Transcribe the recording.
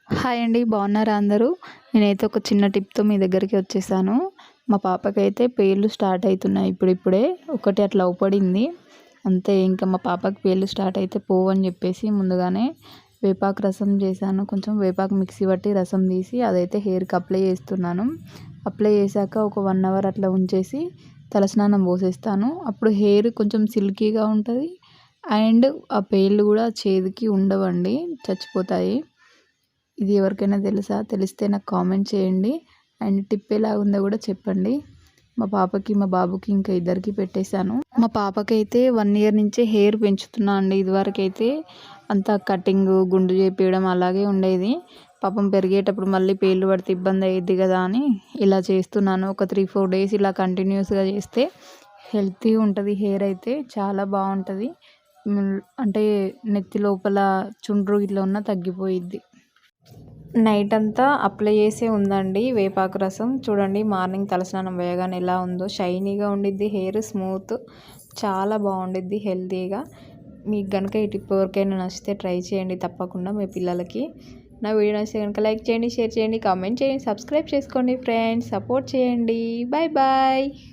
Hi అండి. బాగున్నారా అందరూ? నేనైతే ఒక చిన్న టిప్‌తో మీ దగ్గరికి వచ్చేసాను. మా పాపకైతే పేర్లు స్టార్ట్ అయితున్నాయి ఇప్పుడిప్పుడే. ఒకటి అట్లా అవుపడింది. అంతే ఇంకా మా పాపకి పేర్లు స్టార్ట్ అయితే పోవని చెప్పేసి ముందుగానే వేపాకు రసం చేశాను. కొంచెం వేపాకు మిక్సీ పట్టి రసం తీసి అదైతే హెయిర్‌కి అప్లై చేస్తున్నాను. అప్లై చేశాక ఒక 1 అవర్ అట్లా ఉంచేసి తలస్నానం పోసేస్తాను. అప్పుడు హెయిర్ కొంచెం సిల్కీగా ఉంటుంది. అండ్ ఆ పేర్లు కూడా చేదుకి ఉండవండి, చచ్చిపోతాయి. ఇది ఎవరికైనా తెలుసా? తెలిస్తే నాకు కామెంట్ చేయండి. అండ్ టిప్ ఎలా ఉందో కూడా చెప్పండి. మా పాపకి మా బాబుకి ఇంకా ఇద్దరికి పెట్టేశాను. మా పాపకైతే 1 ఇయర్ నుంచే హెయిర్ పెంచుతున్నా అండి. ఇదివరకైతే అంతా కటింగ్ గుండు చేపించడం అలాగే ఉండేది. పాపం పెరిగేటప్పుడు మళ్ళీ పేర్లు పడితే ఇబ్బంది అయ్యిద్ది కదా అని ఇలా చేస్తున్నాను. ఒక 3-4 డేస్ ఇలా కంటిన్యూస్గా చేస్తే హెల్తీగా ఉంటుంది. హెయిర్ అయితే చాలా బాగుంటుంది. అంటే నెత్తి లోపల చుండ్రు ఇట్లా ఉన్న తగ్గిపోయిద్ది. నైట్ అంతా అప్లై చేసే ఉందండి వేపాకు రసం. చూడండి మార్నింగ్ తలస్నానం వేయగానే ఎలా ఉందో, షైనీగా ఉండిద్ది హెయిర్, స్మూత్, చాలా బాగుండిద్ది హెల్తీగా. మీకు కనుక ఈ టిప్ ఎవరికైనా నచ్చితే ట్రై చేయండి తప్పకుండా మీ పిల్లలకి. నా వీడియో నచ్చితే కనుక లైక్ చేయండి, షేర్ చేయండి, కామెంట్ చేయండి, సబ్స్క్రైబ్ చేసుకోండి ఫ్రెండ్స్. సపోర్ట్ చేయండి. Bye bye.